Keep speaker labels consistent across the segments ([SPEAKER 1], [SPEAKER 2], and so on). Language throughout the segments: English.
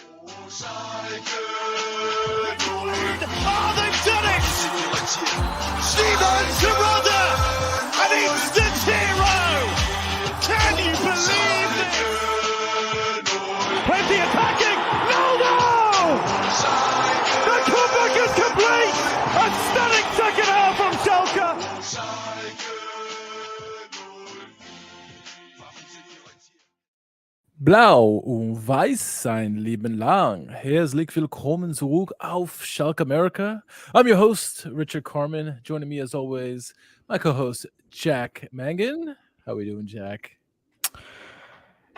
[SPEAKER 1] Oh, they've done it! Simon Terodde, an instant hero! Can you believe this? Plenty attacking! No! The comeback is complete! A stunning second half from Schalke!
[SPEAKER 2] Blau und weiß sein Leben lang. Herzlich willkommen zurück auf Schalke America. I'm your host, Richard Carmen. Joining me as always, my co-host, Jack Mangan. How we doing, Jack?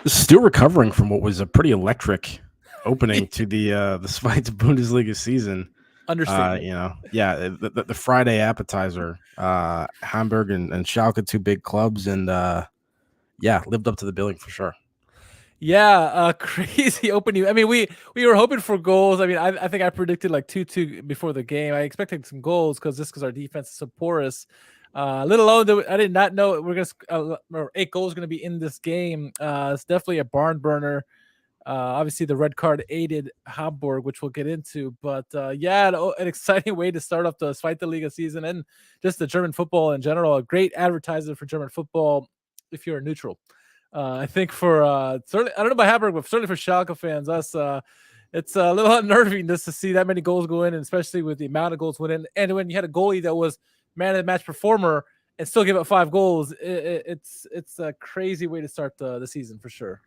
[SPEAKER 3] Still recovering from what was a pretty electric opening to the Zweite Bundesliga season.
[SPEAKER 2] Understand.
[SPEAKER 3] The Friday appetizer, Hamburg and Schalke, two big clubs, and lived up to the billing for sure.
[SPEAKER 2] Yeah, crazy opening. I mean, we were hoping for goals. I mean, I think I predicted like 2-2 before the game. I expected some goals because our defense is so porous. Let alone that I did not know we're gonna 8 goals going to be in this game. It's definitely a barn burner. Obviously, the red card aided Hamburg, which we'll get into. But an exciting way to start off the Zweite Liga season and just the German football in general. A great advertisement for German football if you're a neutral. I think for certainly, I don't know about Hamburg, but certainly for Schalke fans, us, it's a little unnerving just to see that many goals go in, and especially with the amount of goals went in. And when you had a goalie that was man of the match performer and still give up 5 goals, it's a crazy way to start the season for sure.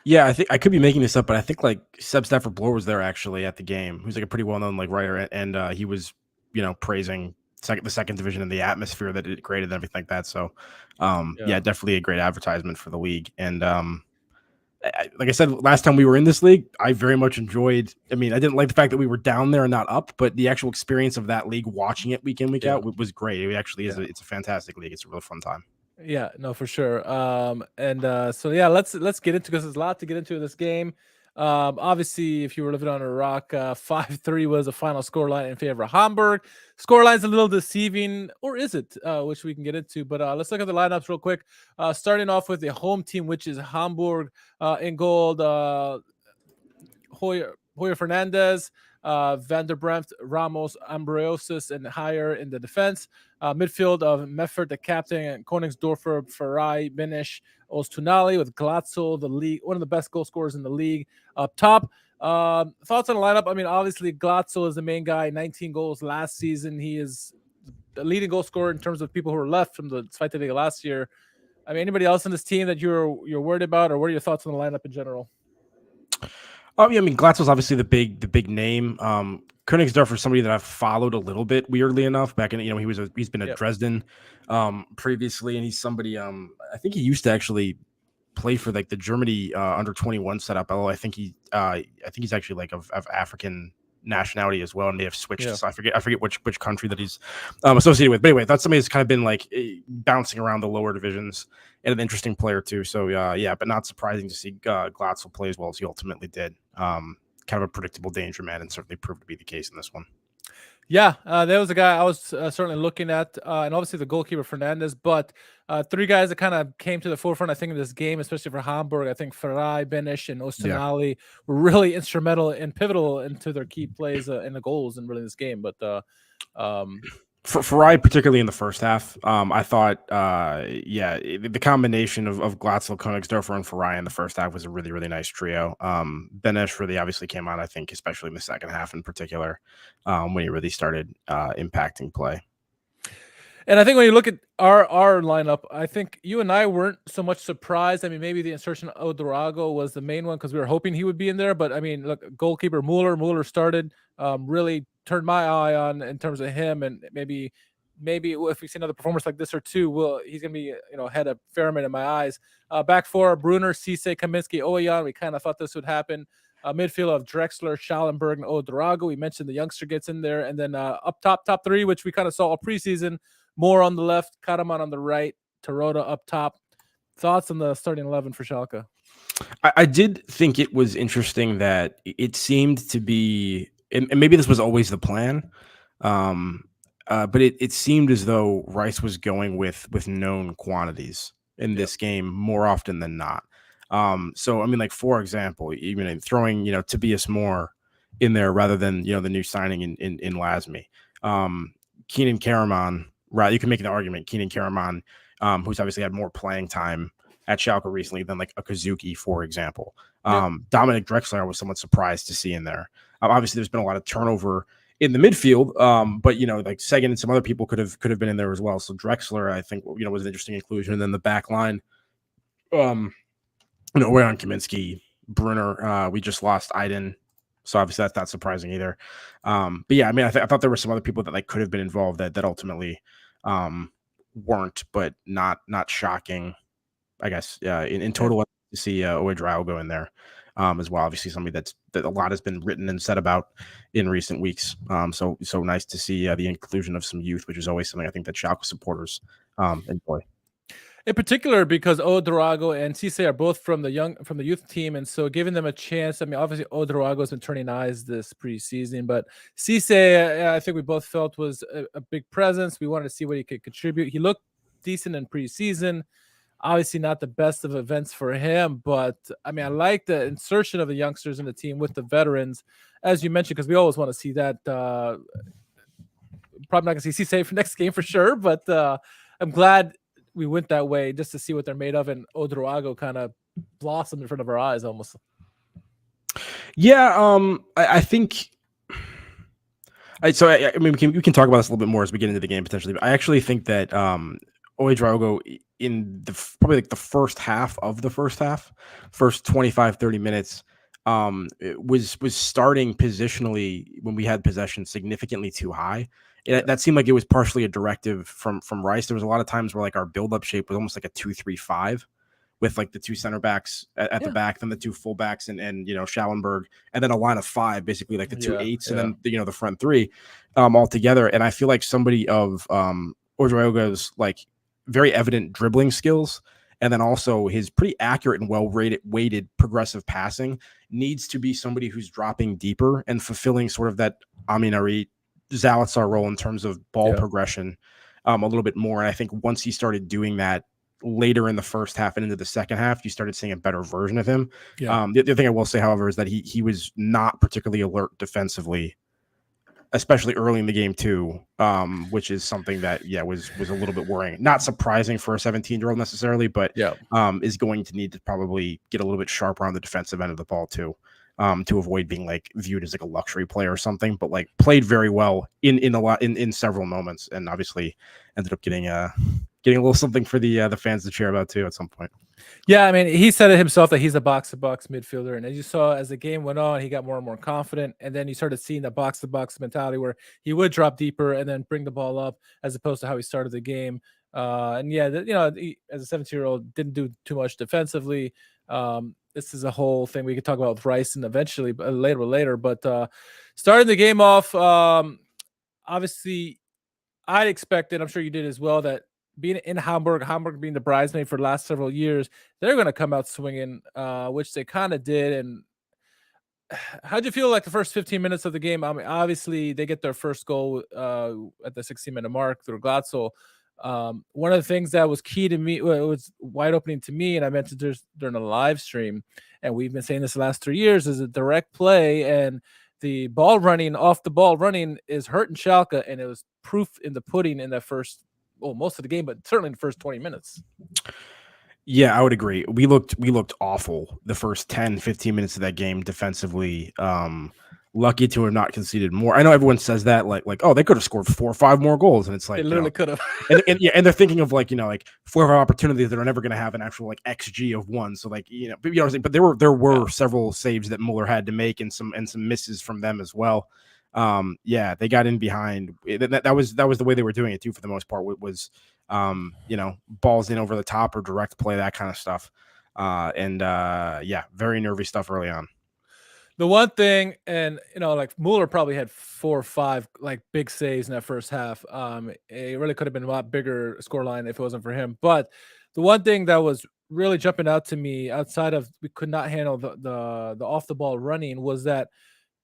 [SPEAKER 3] Yeah, I think I could be making this up, but I think like Seb Stafford Bloor was there actually at the game. Who's like a pretty well-known like writer, and he was praising the second division and the atmosphere that it created and everything like that. So definitely a great advertisement for the league. And like I said last time we were in this league, I very much enjoyed. I mean, I didn't like the fact that we were down there and not up, but the actual experience of that league, watching it week in week out, was great. It actually is. It's a fantastic league. It's a real fun time.
[SPEAKER 2] Yeah, no, for sure. Let's get into, because there's a lot to get into in this game. Obviously, if you were living on a rock, 5-3 was the final scoreline in favor of Hamburg. Scoreline's a little deceiving, or is it? Which we can get into. But let's look at the lineups real quick. Starting off with the home team, which is Hamburg. In goal, Hoyer Fernandez, Van der Bremt, Ramos, Ambrosius, and Haier in the defense. Midfield of Meffert, the captain, and Koningsdorfer, Farai, Benish, Ostunali with Glatzel, the league, one of the best goal scorers in the league. Up top, thoughts on the lineup? I mean, obviously Glatzel is the main guy. 19 goals last season. He is the leading goal scorer in terms of people who were left from the Zweite Liga last year. I mean, anybody else in this team that you're worried about, or what are your thoughts on the lineup in general?
[SPEAKER 3] Oh yeah, I mean Glatzel's obviously the big name. Königsdorf is somebody that I've followed a little bit, weirdly enough. Back in he's been at Dresden previously, and he's somebody I think he used to actually play for like the Germany under 21 setup. Although I think he's actually like of African nationality as well, and may have switched. Yeah. So I forget which country that he's associated with. But anyway, that's somebody who's kind of been like bouncing around the lower divisions, and an interesting player too. So but not surprising to see Glatzel play as well as he ultimately did. Kind of a predictable danger man, and certainly proved to be the case in this one.
[SPEAKER 2] Yeah, that was the guy I was certainly looking at, and obviously the goalkeeper Fernandez. But 3 guys that kind of came to the forefront, I think, in this game, especially for Hamburg. I think Farai, Benish, and Ostunali were really instrumental and pivotal into their key plays and the goals in really this game. But
[SPEAKER 3] for Farai, particularly in the first half, I thought, the combination of Glatzel, Königsdorfer, and Farai in the first half was a really, really nice trio. Benish really obviously came on, I think, especially in the second half in particular, when he really started impacting play.
[SPEAKER 2] And I think when you look at our lineup, I think you and I weren't so much surprised. I mean, maybe the insertion of Ouedraogo was the main one because we were hoping he would be in there. But I mean, look, goalkeeper Muller started, really turned my eye on in terms of him, and maybe if we see another performance like this or two, he's gonna be had a fair amount in my eyes. Back 4, Brunner, Cisse, Kaminsky, Oyan. We kind of thought this would happen. Midfield of Drexler, Schallenberg, and Ouedraogo. We mentioned the youngster gets in there, and then up top 3, which we kind of saw all preseason. Mohr on the left, Karaman on the right, Terodde up top. Thoughts on the starting 11 for Schalke?
[SPEAKER 3] I did think it was interesting that it seemed to be, and maybe this was always the plan, but it seemed as though Rice was going with known quantities in this game more often than not. So I mean, like for example, even throwing Tobias Mohr in there rather than the new signing in Lasme, Keenan Karaman. Right, you can make an argument. Keenan Karaman, who's obviously had more playing time at Schalke recently than like a Kozuki, for example. Dominic Drexler, I was somewhat surprised to see in there. Obviously, there's been a lot of turnover in the midfield, but like Sagan and some other people could have been in there as well. So Drexler, I think, was an interesting inclusion. And then the back line, Wayan Kaminsky, Brunner. We just lost Aiden, so obviously that's not surprising either. But yeah, I mean, I thought there were some other people that like could have been involved that ultimately weren't, but not shocking, I guess. In total, to see Ouedraogo in there as well. Obviously, somebody that a lot has been written and said about in recent weeks. So nice to see the inclusion of some youth, which is always something I think that Schalke supporters enjoy.
[SPEAKER 2] In particular, because Ouedraogo and Cisse are both from the youth team, and so giving them a chance. I mean, obviously Ouedraogo has been turning eyes this preseason, but Cisse, I think we both felt was a big presence. We wanted to see what he could contribute. He looked decent in preseason. Obviously, not the best of events for him, but I mean, I like the insertion of the youngsters in the team with the veterans, as you mentioned, because we always want to see that. Probably not going to see Cisse for next game for sure, but I'm glad we went that way just to see what they're made of, and Ouedraogo kind of blossomed in front of our eyes almost.
[SPEAKER 3] Yeah, I think. I mean, we can talk about this a little bit more as we get into the game potentially, but I actually think that Ouedraogo in probably like the first half of the first 25-30 minutes, was starting positionally when we had possession significantly too high. That seemed like it was partially a directive from Rice. There was a lot of times where like our build-up shape was almost like a 2-3-5 with like the two center backs at the back, then the two full backs and Schallenberg, and then a line of five, basically like the two eights, and then the front three all together. And I feel like somebody of Ouedraogo's like very evident dribbling skills, and then also his pretty accurate and weighted progressive passing needs to be somebody who's dropping deeper and fulfilling sort of that Aminari Zalazar role in terms of ball progression a little bit more. And I think once he started doing that later in the first half and into the second half, you started seeing a better version of him. The other thing I will say, however, is that he was not particularly alert defensively, especially early in the game too, which is something that was a little bit worrying. Not surprising for a 17-year-old necessarily, but is going to need to probably get a little bit sharper on the defensive end of the ball too, to avoid being like viewed as like a luxury player or something. But like played very well in several moments, and obviously ended up getting a little something for the fans to cheer about too at some point.
[SPEAKER 2] Yeah, I mean, he said it himself that he's a box-to-box midfielder, and as you saw as the game went on, he got more and more confident, and then you started seeing the box-to-box mentality where he would drop deeper and then bring the ball up, as opposed to how he started the game. And he, as a 17-year-old, didn't do too much defensively. This is a whole thing we could talk about with Rice and eventually later. But starting the game off, obviously, I'd expected, I'm sure you did as well, that being in Hamburg being the bridesmaid for the last several years, they're going to come out swinging, which they kind of did. And how'd you feel like the first 15 minutes of the game? I mean, obviously they get their first goal at the 60-minute mark through Glatzel. One of the things that was key to me, it was wide opening to me, and I mentioned during the live stream, and we've been saying this the last 3 years, is a direct play, and the ball running, off the ball running is hurting Schalke, and it was proof in the pudding in that first, most of the game, but certainly in the first 20 minutes.
[SPEAKER 3] Yeah, I would agree. We looked awful the first 10, 15 minutes of that game defensively. Lucky to have not conceded more. I know everyone says that like, oh, they could have scored 4 or 5 more goals. And it's like,
[SPEAKER 2] they literally could have.
[SPEAKER 3] and they're thinking of like 4 or 5 opportunities that are never going to have an actual like XG of 1. So like, but there were several saves that Muller had to make and some misses from them as well. They got in behind. That was the way they were doing it too, for the most part. It was, balls in over the top or direct play, that kind of stuff. Very nervy stuff early on.
[SPEAKER 2] The one thing, and like Muller probably had 4 or 5 like big saves in that first half. It really could have been a lot bigger scoreline if it wasn't for him. But the one thing that was really jumping out to me, outside of we could not handle the off the ball running, was that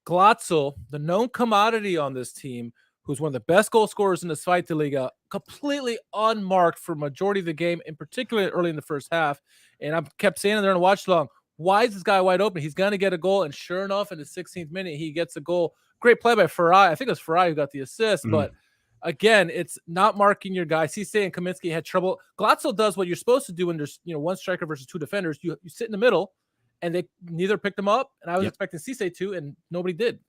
[SPEAKER 2] Glatzel, the known commodity on this team, who's one of the best goal scorers in the Zweite Liga, completely unmarked for majority of the game, in particular early in the first half. And I kept saying it there in the watch along, why is this guy wide open? He's going to get a goal. And sure enough, in the 16th minute, he gets a goal. Great play by Farai. I think it was Farai who got the assist, but again, it's not marking your guy. Cisse and Kaminsky had trouble. Glatzel does what you're supposed to do when there's one striker versus two defenders. You sit in the middle, and they neither picked them up. And I was expecting Cisse to, and nobody did.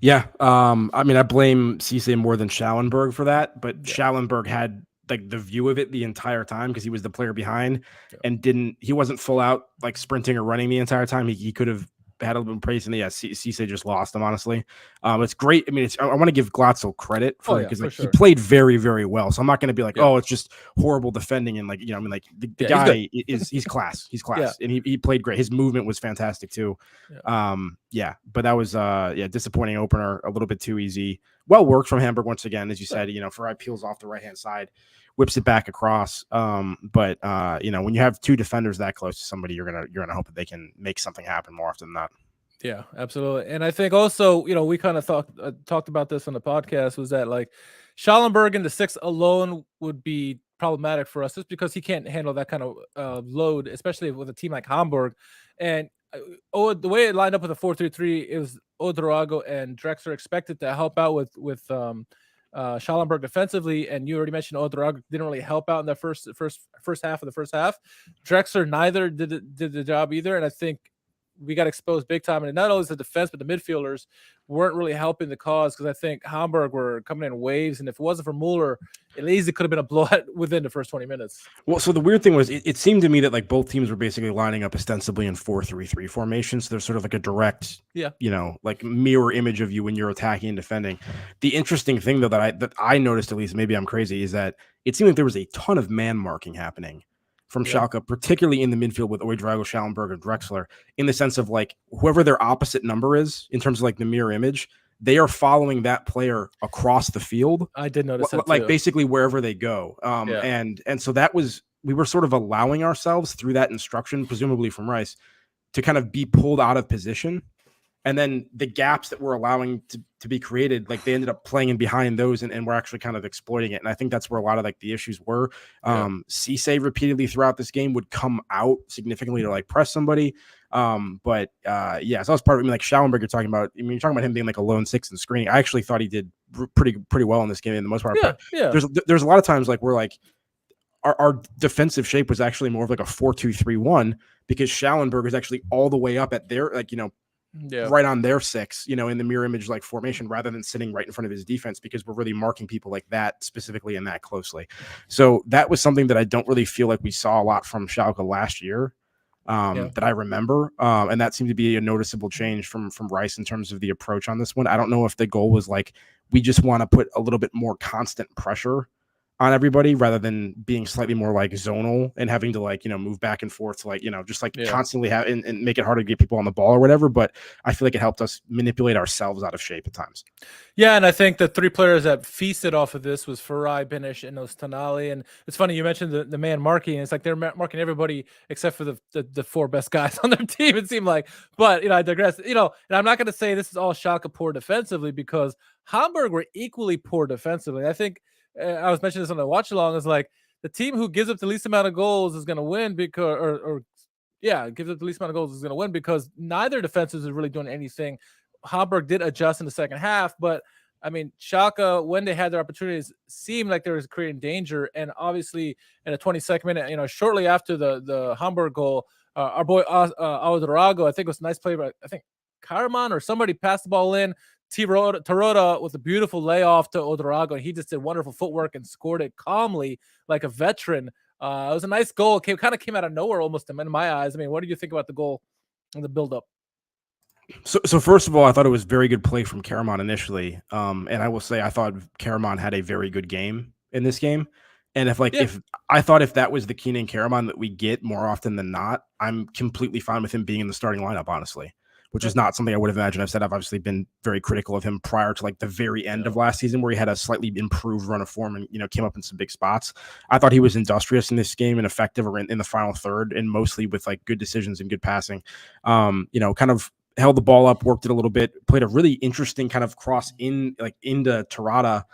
[SPEAKER 3] Yeah. I mean, I blame Cisse more than Schallenberg for that, but Schallenberg had like the view of it the entire time because he was the player behind and he wasn't full out like sprinting or running the entire time. He could have had a little bit of praise, and Cisse just lost him, honestly. It's great. I mean, I want to give Glatzel credit for it because he played very, very well. So I'm not going to be like, oh, it's just horrible defending. And like, I mean, like the guy he's class. He's class. And he played great. His movement was fantastic too. But that was disappointing opener, a little bit too easy. Well worked from Hamburg once again, as you said, Farai peels off the right-hand side, whips it back across. But when you have two defenders that close to somebody, you're gonna hope that they can make something happen more often than not.
[SPEAKER 2] Yeah, absolutely. And I think also, we kind of talked about this on the podcast, was that like Schallenberg in the 6 alone would be problematic for us just because he can't handle that kind of load, especially with a team like Hamburg. And the way it lined up with a 4-3-3, it was Ouedraogo and Drexler expected to help out with Schallenberg defensively, and you already mentioned Ouedraogo didn't really help out in the first half of the first half. Drexler neither did the job either, and I think we got exposed big time. And not only the defense, but the midfielders weren't really helping the cause because I think Hamburg were coming in waves, and if it wasn't for Mueller, it easily could have been a blowout within the first 20 minutes.
[SPEAKER 3] Well, so the weird thing was it seemed to me that like both teams were basically lining up ostensibly in 4-3-3 formations. So there's sort of like a direct, like mirror image of you when you're attacking and defending. The interesting thing though that I noticed, at least, maybe I'm crazy, is that it seemed like there was a ton of man marking happening from Schalke, particularly in the midfield with Ouedraogo, Schallenberg, and Drexler, in the sense of like whoever their opposite number is in terms of like the mirror image, they are following that player across the field.
[SPEAKER 2] I did notice that
[SPEAKER 3] like
[SPEAKER 2] too.
[SPEAKER 3] Basically wherever they go. And so we were sort of allowing ourselves through that instruction, presumably from Rice, to kind of be pulled out of position. And then the gaps that we're allowing to be created, like they ended up playing in behind those, and we're actually kind of exploiting it. And I think that's where a lot of like the issues were. Cisse repeatedly throughout this game would come out significantly to like press somebody. So that was part of it. I mean, like Schallenberg, you're talking about him being like a lone 6 and screening. I actually thought he did pretty well in this game in the most part. There's a lot of times like we're like our defensive shape was actually more of like a 4-2-3-1 because Schallenberg is actually all the way up at their right on their 6, in the mirror image like formation, rather than sitting right in front of his defense, because we're really marking people like that specifically and that closely. So that was something that I don't really feel like we saw a lot from Schalke last year that I remember. And that seemed to be a noticeable change from Rice in terms of the approach on this one. I don't know if the goal was like, we just want to put a little bit more constant pressure on everybody rather than being slightly more like zonal and having to like, move back and forth to like, just like constantly have and make it harder to get people on the ball or whatever. But I feel like it helped us manipulate ourselves out of shape at times.
[SPEAKER 2] Yeah, and I think the 3 players that feasted off of this was Farai, Benish, and Ostanali. And it's funny, you mentioned the man marking. It's like they're marking everybody except for the 4 best guys on their team, it seemed like. But, I digress. And I'm not going to say this is all Schalke poor defensively, because Hamburg were equally poor defensively. I think I was mentioning this on the watch along, is like the team who gives up the least amount of goals is going to win because, gives up the least amount of goals is going to win because neither defenses is really doing anything. Hamburg did adjust in the second half, but I mean, Schalke, when they had their opportunities, seemed like they were creating danger. And obviously, in the 22nd minute, shortly after the Hamburg goal, our boy Ouedraogo, I think it was a nice play, but I think Karaman or somebody passed the ball in. Tarota with a beautiful layoff to Ouedraogo, and he just did wonderful footwork and scored it calmly like a veteran. It was a nice goal. It kind of came out of nowhere almost in my eyes. I mean, what did you think about the goal and the build-up?
[SPEAKER 3] So first of all, I thought it was very good play from Karaman initially. And I will say I thought Karaman had a very good game in this game. And if that was the Keenan Karaman that we get more often than not, I'm completely fine with him being in the starting lineup, honestly. Which is not something I would have imagined. I've obviously been very critical of him prior to like the very end of last season, where he had a slightly improved run of form and, came up in some big spots. I thought he was industrious in this game and effective in the final third, and mostly with like good decisions and good passing. Kind of held the ball up, worked it a little bit, played a really interesting kind of cross into Terada.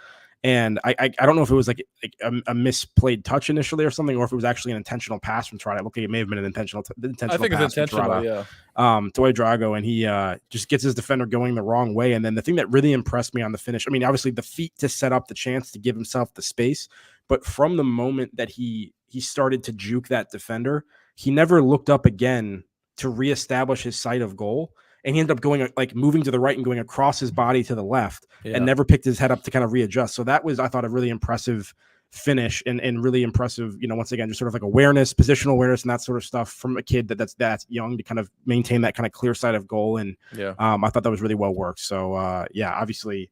[SPEAKER 3] And I don't know if it was like a misplayed touch initially or something, or if it was actually an intentional pass from Terada. It looked like it may have been an intentional
[SPEAKER 2] I think
[SPEAKER 3] pass
[SPEAKER 2] it's intentional,
[SPEAKER 3] from Terada, to Ouedraogo, and he just gets his defender going the wrong way. And then the thing that really impressed me on the finish, I mean, obviously the feet to set up the chance to give himself the space, but from the moment that he started to juke that defender, he never looked up again to reestablish his sight of goal. And he ended up going like moving to the right and going across his body to the left and never picked his head up to kind of readjust. So that was, I thought, a really impressive finish and really impressive, once again, just sort of like awareness, positional awareness and that sort of stuff from a kid that's young to kind of maintain that kind of clear sight of goal. And I thought that was really well worked. So obviously,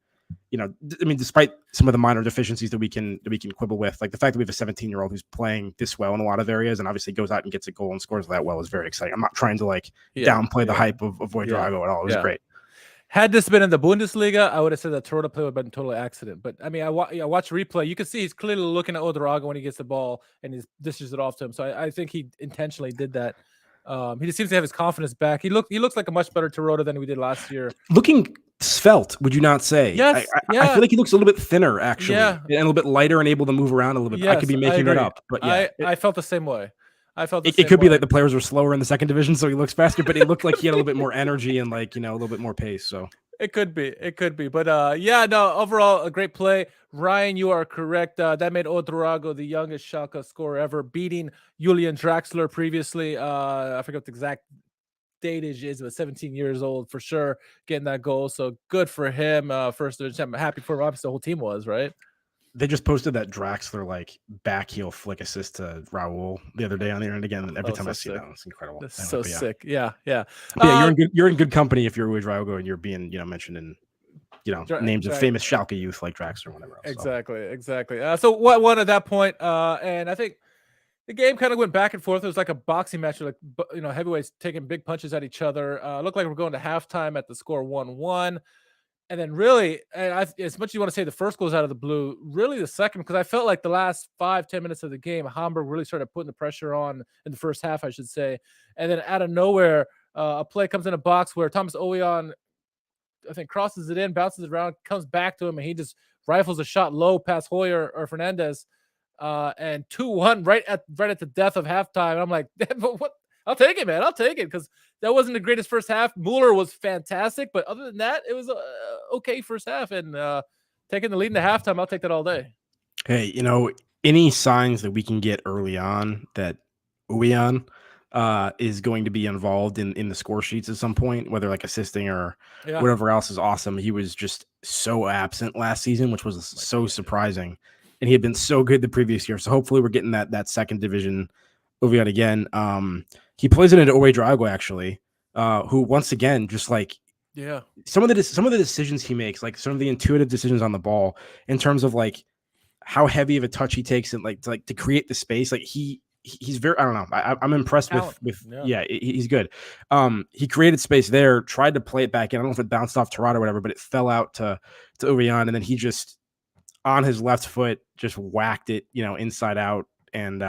[SPEAKER 3] I mean, despite some of the minor deficiencies that we can quibble with, like the fact that we have a 17-year-old who's playing this well in a lot of areas and obviously goes out and gets a goal and scores that well is very exciting. I'm not trying to downplay the hype of Ouedraogo at all. It was great.
[SPEAKER 2] Had this been in the Bundesliga, I would have said that Terada play would have been a total accident. But I mean, I watch replay. You can see he's clearly looking at Ouedraogo when he gets the ball and he dishes it off to him. So I think he intentionally did that. He just seems to have his confidence back. He looks like a much better Terada than we did last year.
[SPEAKER 3] Looking svelte, would you not say?
[SPEAKER 2] Yes.
[SPEAKER 3] I feel like he looks a little bit thinner, actually, and a little bit lighter and able to move around a little bit.
[SPEAKER 2] Yes,
[SPEAKER 3] I could be making that up, but
[SPEAKER 2] I felt the same way.
[SPEAKER 3] It could be like the players were slower in the second division, so he looks faster, but it looked like he had a little bit more energy and a little bit more pace. So
[SPEAKER 2] it could be, but overall a great play. Ryan, you are correct. That made Ouedraogo the youngest Schalke scorer ever, beating Julian Draxler previously. I forget what the exact date is, but 17 years old for sure, getting that goal. So good for him. First division, I'm happy for him. Obviously, the whole team was, right?
[SPEAKER 3] They just posted that Draxler back heel flick assist to Raul the other day on the internet again. And every time I see that, it's incredible.
[SPEAKER 2] That's so sick. Yeah.
[SPEAKER 3] You're in good company if you're Ouedraogo and you're being mentioned in names of famous Schalke youth like Draxler or whatever else.
[SPEAKER 2] Exactly. So what won at that point? And I think the game kind of went back and forth. It was like a boxing match, heavyweights taking big punches at each other. Looked like we're going to halftime at the score 1-1. And then really, as much as you want to say the first goes out of the blue, really the second, because I felt like the last 5-10 minutes of the game, Hamburg really started putting the pressure on in the first half, I should say. And then out of nowhere, a play comes in a box where Thomas Ouwejan, I think, crosses it in, bounces it around, comes back to him, and he just rifles a shot low past Hoyer or Fernandez. And 2-1 right at the death of halftime. I'm like, what? I'll take it, man. I'll take it, because that wasn't the greatest first half. Mueller was fantastic, but other than that, it was okay first half. And taking the lead in the halftime, I'll take that all day.
[SPEAKER 3] Hey, any signs that we can get early on that Ouwejan is going to be involved in the score sheets at some point, whether like assisting or whatever else, is awesome. He was just so absent last season, which was so surprising. And he had been so good the previous year. So hopefully we're getting that second division Ouwejan again. He plays it into Ouedraogo, actually, who once again just some of the decisions he makes, like some of the intuitive decisions on the ball in terms of how heavy of a touch he takes and to create the space. Like he's very, I don't know. I'm impressed with he's good. He created space there, tried to play it back in. I don't know if it bounced off Terada or whatever, but it fell out to Ouwejan, and then he just on his left foot just whacked it, inside out, and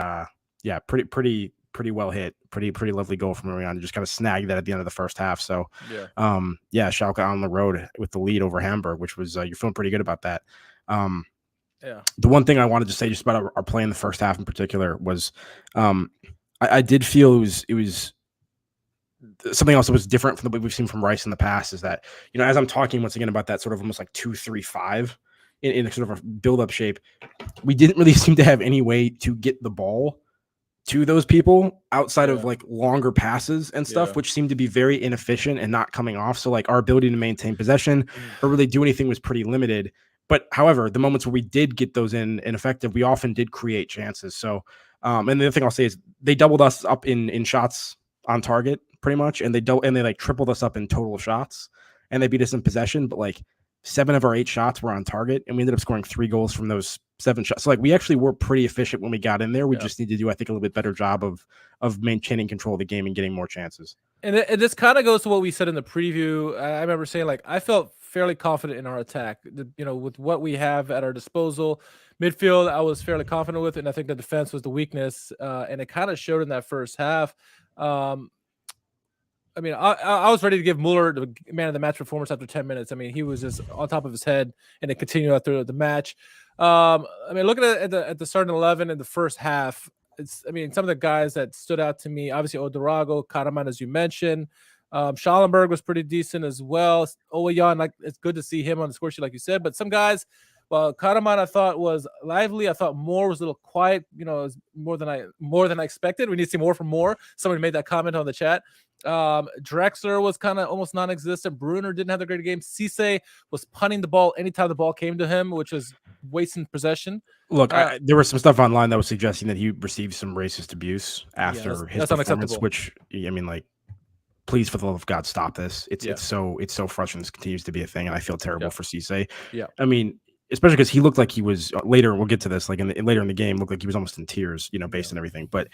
[SPEAKER 3] pretty well hit, pretty lovely goal from Ouwejan. Just kind of snagged that at the end of the first half. So Schalke on the road with the lead over Hamburg, which was you're feeling pretty good about that. The one thing I wanted to say just about our play in the first half in particular was I did feel it was something else that was different from what we've seen from Rice in the past, is that, as I'm talking once again about that sort of almost like 2-3-5 in a sort of a build-up shape, we didn't really seem to have any way to get the ball to those people outside of longer passes and stuff, which seemed to be very inefficient and not coming off. So our ability to maintain possession or really do anything was pretty limited. But however, the moments where we did get those in effective, we often did create chances. So, and the other thing I'll say is they doubled us up in shots on target pretty much. And they tripled us up in total shots, and they beat us in possession. But 7 of our 8 shots were on target, and we ended up scoring 3 goals from those 7 shots. So we actually were pretty efficient when we got in there. We just need to do, I think, a little bit better job of maintaining control of the game and getting more chances.
[SPEAKER 2] And this kind of goes to what we said in the preview. I remember saying I felt fairly confident in our attack, with what we have at our disposal. Midfield, I was fairly confident with, and I think the defense was the weakness. And it kind of showed in that first half. I mean, I was ready to give Mueller the man of the match performance after 10 minutes. I mean, he was just on top of his head, and it continued after the match. I mean, looking at the starting 11 in the first half, I mean, some of the guys that stood out to me, obviously Ouedraogo, Karaman, as you mentioned. Schallenberg was pretty decent as well. Owayan, like, it's good to see him on the score sheet, like you said. But some guys, well, Karaman I thought was lively. I thought Mohr was a little quiet. You know, more than I expected. We need to see more from Mohr. Somebody made that comment on the chat. Drexler was kind of almost non-existent. Brunner didn't have a great game. Cisse was punting the ball anytime the ball came to him, which was wasting possession.
[SPEAKER 3] Look, there was some stuff online that was suggesting that he received some racist abuse after his performance, which, I mean, like, please, for the love of God, stop this. It's so frustrating. This continues to be a thing, and I feel terrible for Cisse.
[SPEAKER 2] Yeah,
[SPEAKER 3] I mean, especially because he looked like he was later. We'll get to this. Like later in the game, looked like he was almost in tears. You know, based on everything. But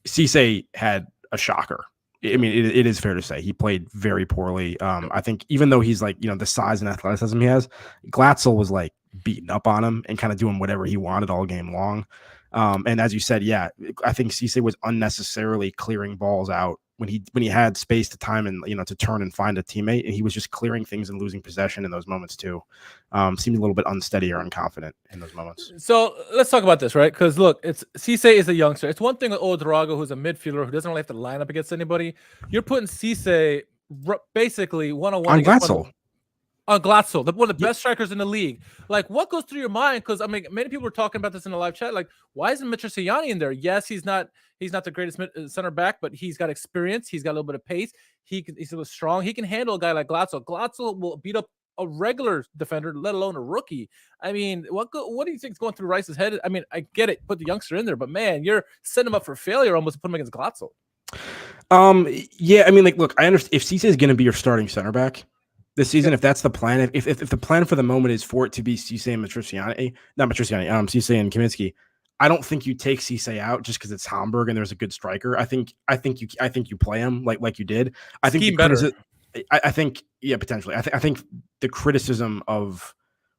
[SPEAKER 3] Cisse had a shocker. I mean, it is fair to say he played very poorly. I think even though he's like, you know, the size and athleticism he has, Glatzel was like beating up on him and kind of doing whatever he wanted all game long. And as you said, I think Cisse was unnecessarily clearing balls out when he had space to time and, you know, to turn and find a teammate, and he was just clearing things and losing possession in those moments too. Seemed a little bit unsteady or unconfident in those moments.
[SPEAKER 2] So let's talk about this, right? Because look, Cisse is a youngster. It's one thing with Ouedraogo, who's a midfielder who doesn't really have to line up against anybody. You're putting Cisse basically one-on-one
[SPEAKER 3] on Glatzel.
[SPEAKER 2] On Glatzel, one of the best strikers in the league. Like, what goes through your mind? Because I mean, many people were talking about this in the live chat. Like, why isn't Mitrosiani in there? Yes, he's not the greatest center back, but he's got experience. He's got a little bit of pace. He's a little strong. He can handle a guy like Glatzel. Glatzel will beat up a regular defender, let alone a rookie. I mean, what do you think is going through Rice's head? I mean, I get it, put the youngster in there, but man, you're setting him up for failure almost to put him against Glatzel.
[SPEAKER 3] Yeah, I mean, like, look, I understand if Cisse is going to be your starting center back this season, if that's the plan, if the plan for the moment is for it to be Cisse and Cisse and Kaminsky, I don't think you take Cisse out just because it's Hamburg and there's a good striker. I think you play him like you did. I think potentially. I think the criticism of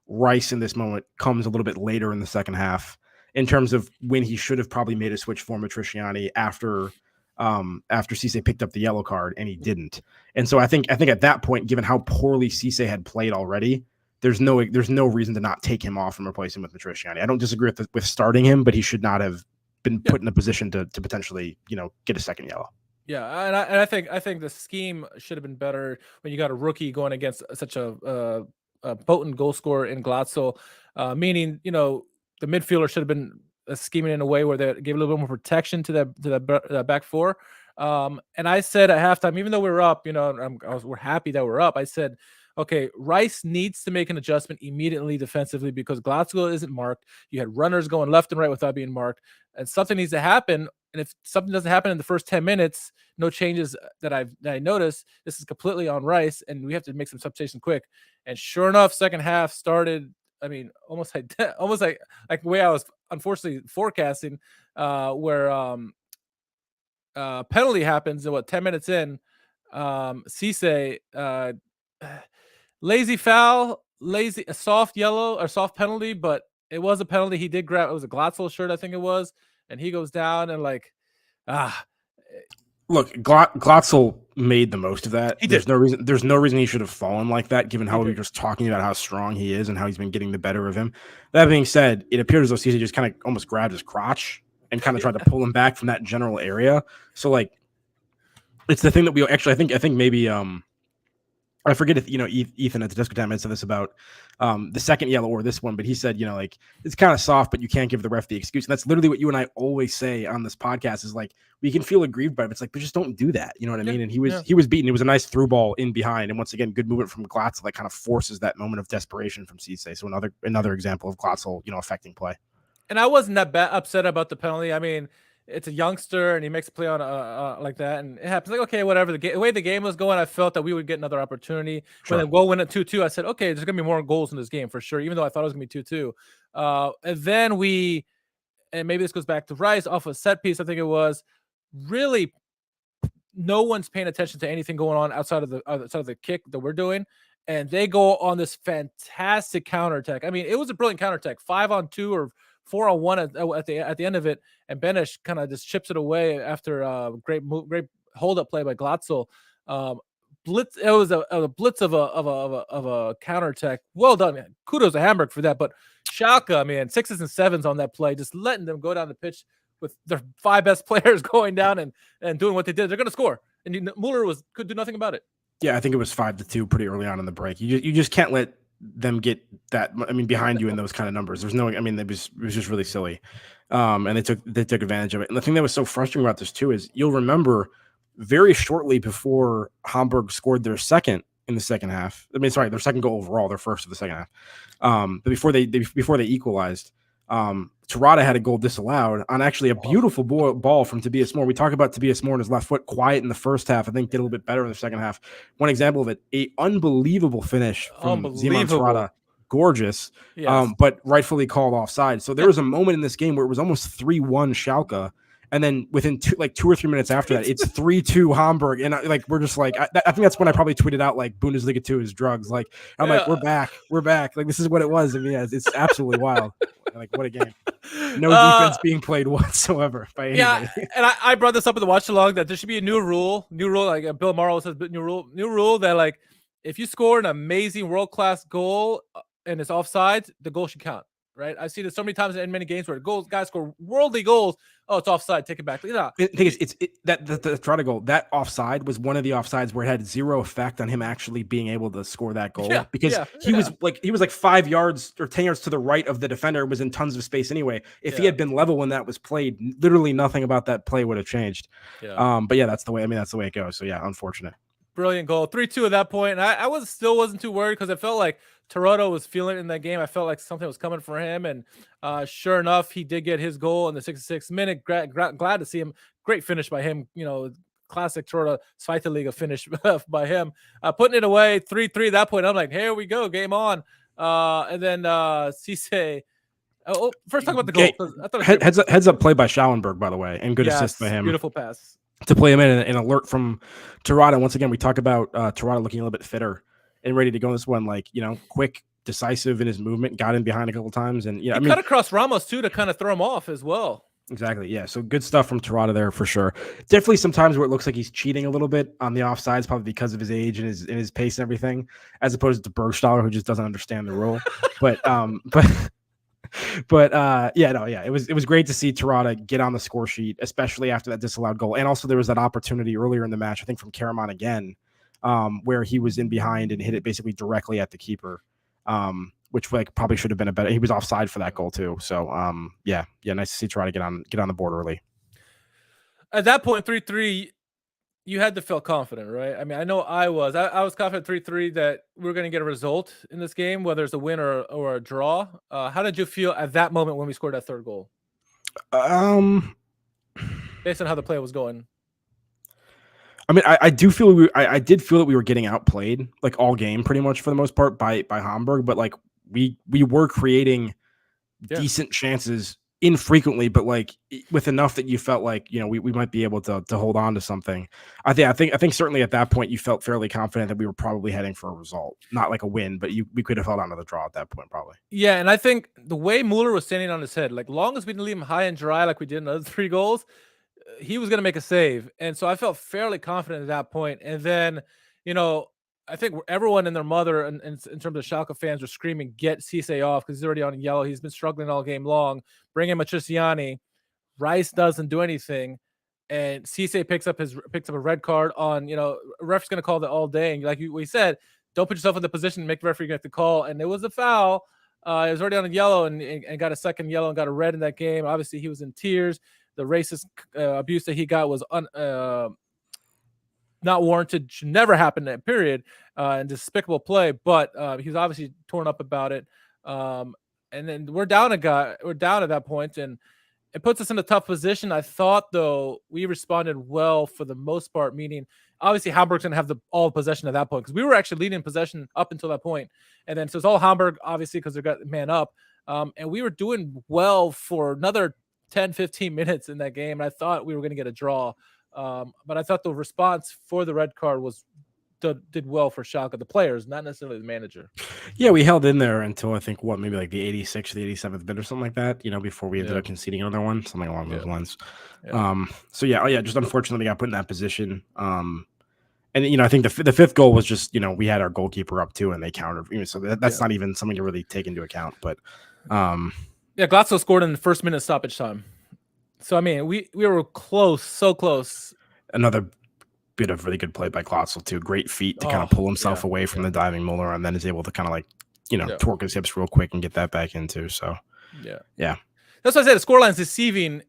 [SPEAKER 3] Rice in this moment comes a little bit later in the second half in terms of when he should have probably made a switch for Mitrosiani after Cisse picked up the yellow card, and he didn't. And so I think at that point, given how poorly Cisse had played already, there's no reason to not take him off and replace him with Mitrosiani. I don't disagree with starting him, but he should not have been put in a position to potentially, you know, get a second yellow.
[SPEAKER 2] Yeah, and I think the scheme should have been better when you got a rookie going against such a potent goal scorer in Glatzel, meaning, you know, the midfielder should have been scheming in a way where they gave a little bit more protection to the back four. And I said at halftime, even though we were up, you know, we're happy that we're up. I said, okay, Rice needs to make an adjustment immediately defensively because Glatzel isn't marked. You had runners going left and right without being marked, and something needs to happen. And if something doesn't happen in the first 10 minutes, no changes that I noticed, this is completely on Rice, and we have to make some substitution quick. And sure enough, second half started. I mean, almost like the way I was unfortunately forecasting, where penalty happens. 10 minutes in, Cisse, lazy foul, a soft yellow or soft penalty, but it was a penalty. He did grab. It was a Glatzel shirt, I think it was, and he goes down and
[SPEAKER 3] Look, Glatzel made the most of that. There's no reason he should have fallen like that, given how we were just talking about how strong he is and how he's been getting the better of him. That being said, it appears as though Cisse just kind of almost grabbed his crotch and kind of tried to pull him back from that general area. So, like, it's the thing that we actually, I think maybe I forget if, you know, Ethan at the Disco Time had said this about the second yellow or this one, but he said, you know, like, it's kind of soft, but you can't give the ref the excuse. And that's literally what you and I always say on this podcast is, like, we can feel aggrieved by it. It's like, but just don't do that. You know what I mean? And he was beaten. It was a nice through ball in behind. And once again, good movement from Glatzel that kind of forces that moment of desperation from Cisse. So another example of Glatzel, you know, affecting play.
[SPEAKER 2] And I wasn't that upset about the penalty. I mean, it's a youngster and he makes a play on like that, and it happens. Like, okay, whatever. The way the game was going, I felt that we would get another opportunity. Sure. When the goal went at 2-2, I said, okay, there's gonna be more goals in this game for sure, even though I thought it was gonna be 2-2. And then and maybe this goes back to Rice off a set piece, I think it was. Really, no one's paying attention to anything going on outside of the kick that we're doing, and they go on this fantastic counterattack. I mean, it was a brilliant counterattack, 5-on-2 or 4-on-1 at the end of it, and Benesh kind of just chips it away after great hold up play by Glatzel. Blitz. It was a blitz of a counterattack. Well done, man. Kudos to Hamburg for that. But Schalke, man, 6s and 7s on that play, just letting them go down the pitch with their 5 best players going down and doing what they did. They're going to score, and Mueller could do nothing about it.
[SPEAKER 3] Yeah, I think it was 5-2 pretty early on in the break. You just can't let them get that. I mean, behind you in those kind of numbers. There's no. I mean, it was just really silly, and they took advantage of it. And the thing that was so frustrating about this too is you'll remember very shortly before Hamburg scored their second in the second half. I mean, sorry, their second goal overall, their first of the second half. But before they equalized, Terada had a goal disallowed on actually a beautiful ball from Tobias Mohr. We talk about Tobias Mohr and his left foot, quiet in the first half. I think did a little bit better in the second half. One example of it, a unbelievable finish from Simon Terada. Gorgeous, yes. But rightfully called offside. So there was a moment in this game where it was almost 3-1 Schalke. And then within 2 or 3 minutes after that, it's 3-2 Hamburg. And we're just like, I think that's when I probably tweeted out like Bundesliga 2 is drugs. Like, I'm like, we're back. Like, this is what it was. I mean, yeah, it's absolutely wild. Like, what a game. No defense being played whatsoever by anybody.
[SPEAKER 2] Yeah, and I brought this up in the watch along that there should be a new rule, like Bill Morrow says, new rule that like, if you score an amazing world-class goal and it's offside, the goal should count. Right, I've seen it so many times in many games where guys score worldly goals. Oh, it's offside. Take it back. You know,
[SPEAKER 3] the thing is, that the Terada goal, that offside was one of the offsides where it had zero effect on him actually being able to score that goal because he was like 5 yards or 10 yards to the right of the defender, was in tons of space anyway. If he had been level when that was played, literally nothing about that play would have changed. But yeah, that's the way. I mean, that's the way it goes. So yeah, unfortunate.
[SPEAKER 2] Brilliant goal, 3-2 at that point. And I wasn't too worried because I felt like Toronto was feeling it in that game. I felt like something was coming for him, and sure enough, he did get his goal in the 66th minute. Glad to see him. Great finish by him. You know, classic Toronto Zweite Liga finish by him. Putting it away, 3-3 at that point. I'm like, here we go, game on. And then Cisse. Oh, first talk about the goal. I thought
[SPEAKER 3] heads up play by Schallenberg, by the way, and good assist by him.
[SPEAKER 2] Beautiful pass
[SPEAKER 3] to play him in an alert from Terada. Once again, we talk about Terada looking a little bit fitter and ready to go in this one, like, you know, quick, decisive in his movement, got in behind a couple times. And yeah,
[SPEAKER 2] he cut across Ramos too to kind of throw him off as well.
[SPEAKER 3] Exactly. Yeah. So good stuff from Terada there for sure. Definitely sometimes where it looks like he's cheating a little bit on the offsides, probably because of his age and his pace and everything, as opposed to Bergstaller, who just doesn't understand the rule. But it was great to see Terada get on the score sheet, especially after that disallowed goal. And also there was that opportunity earlier in the match, I think from Karaman again, where he was in behind and hit it basically directly at the keeper, which like probably should have been a better. He was offside for that goal too. So nice to see Terada get on the board early.
[SPEAKER 2] At that point, 3-3. You had to feel confident, right? I mean, I know I was confident 3-3 that we were going to get a result in this game, whether it's a win or a draw. How did you feel at that moment when we scored that third goal? Based on how the play was going.
[SPEAKER 3] I mean, I did feel that we were getting outplayed like all game pretty much for the most part by Hamburg, but like we were creating decent chances infrequently, but like with enough that you felt like, you know, we might be able to hold on to something. I think certainly at that point you felt fairly confident that we were probably heading for a result, not like a win, but we could have held on to the draw at that point probably.
[SPEAKER 2] Yeah, and I think the way Mueller was standing on his head, like long as we didn't leave him high and dry like we did in the other 3 goals, he was going to make a save. And so I felt fairly confident at that point. And then, you know, I think everyone and their mother in terms of Schalke fans were screaming, get Cisse off because he's already on yellow. He's been struggling all game long. Bring in Matriciani. Rice doesn't do anything. And Cisse picks up a red card on, you know, ref's going to call that all day. And like we said, don't put yourself in the position to make the referee get the call. And it was a foul. It was already on a yellow and got a second yellow and got a red in that game. Obviously, he was in tears. The racist abuse that he got was not warranted, should never happen in that period, and despicable play. But he's obviously torn up about it. And then we're down at that point, and it puts us in a tough position. I thought though we responded well for the most part, meaning obviously Hamburg's gonna have all possession at that point because we were actually leading possession up until that point, and then so it's all Hamburg obviously because they got man up, and we were doing well for another 10-15 minutes in that game. And I thought we were going to get a draw. But I thought the response for the red card did well for Schalke, the players, not necessarily the manager.
[SPEAKER 3] Yeah, we held in there until I think maybe like the 86th or the 87th minute or something like that, you know, before we ended up conceding another one, something along those lines. Yeah. Just unfortunately got put in that position. And I think the fifth goal was just we had our goalkeeper up too, and they countered. So that's not even something to really take into account. But
[SPEAKER 2] Glatzel scored in the first minute stoppage time. So I mean, we were close, so close.
[SPEAKER 3] Another bit of really good play by Glatzel too. Great feet to kind of pull himself away from the diving Muller, and then is able to kind of like torque his hips real quick and get that back in too. So yeah.
[SPEAKER 2] That's why I said the scoreline's deceiving,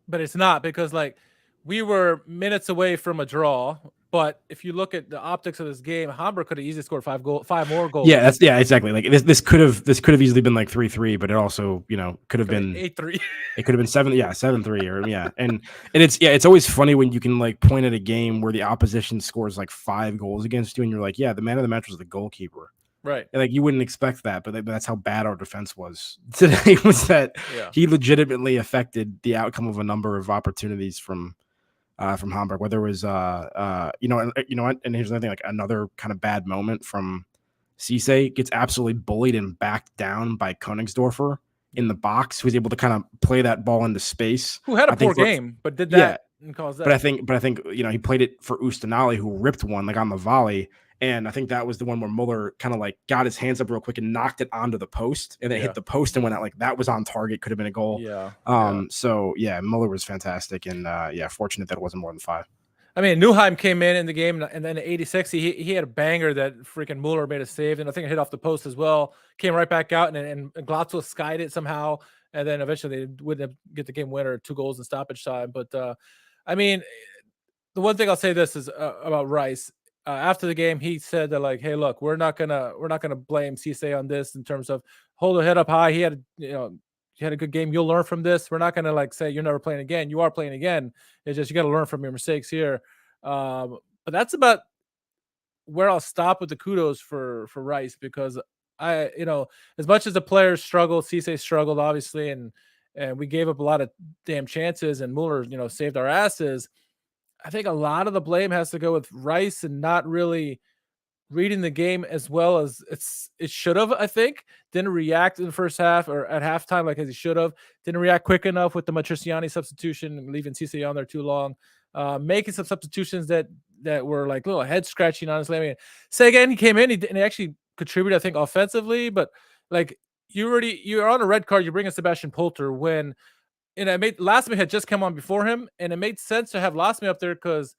[SPEAKER 2] but it's not, because like we were minutes away from a draw. But if you look at the optics of this game, Hamburg could have easily scored 5 more goals.
[SPEAKER 3] Yeah, exactly. Like this could have easily been like 3-3, but it also could have been
[SPEAKER 2] 8-3.
[SPEAKER 3] It could have been 7-3 or and it's always funny when you can like point at a game where the opposition scores like 5 goals against you, and you're like, yeah, the man of the match was the goalkeeper.
[SPEAKER 2] Right.
[SPEAKER 3] And like you wouldn't expect that, but that's how bad our defense was today. Was that he legitimately affected the outcome of a number of opportunities from Hamburg, whether it was and here's another thing, like another kind of bad moment from Cisse, gets absolutely bullied and backed down by Königsdorfer in the box, who's able to kind of play that ball into space.
[SPEAKER 2] Who had a poor game, but did that and caused that.
[SPEAKER 3] But I think he played it for Ustinali, who ripped one like on the volley. And I think that was the one where Muller kind of like got his hands up real quick and knocked it onto the post, and then hit the post and went out. Like that was on target, could have been a goal. So Muller was fantastic, and fortunate that it wasn't more than 5.
[SPEAKER 2] I mean, Neuheim came in the game, and then at 86, he had a banger that freaking Muller made a save, and I think it hit off the post as well. Came right back out, and Glatzel skied it somehow, and then eventually they wouldn't get the game winner, 2 goals in stoppage time. But I mean, the one thing I'll say this is about Rice. After the game, he said that like, hey, look, we're not gonna blame Cisse on this in terms of hold the head up high. He had a good game. You'll learn from this. We're not gonna like say you're never playing again. You are playing again. It's just you got to learn from your mistakes here. But that's about where I'll stop with the kudos for Rice, because as much as the players struggled, Cisse struggled obviously, and we gave up a lot of damn chances, and Muller saved our asses. I think a lot of the blame has to go with Rice and not really reading the game as well as it should have. I think didn't react in the first half or at halftime like as he should have. Didn't react quick enough with the Matriciani substitution and leaving Cisse on there too long. Making some substitutions that were like a little head scratching. Honestly, I mean, Sagan, he came in, and he actually contributed, I think, offensively. But like you're on a red card. You bring in Sebastian Polter when. And Lasme had just come on before him, and it made sense to have Lasme up there because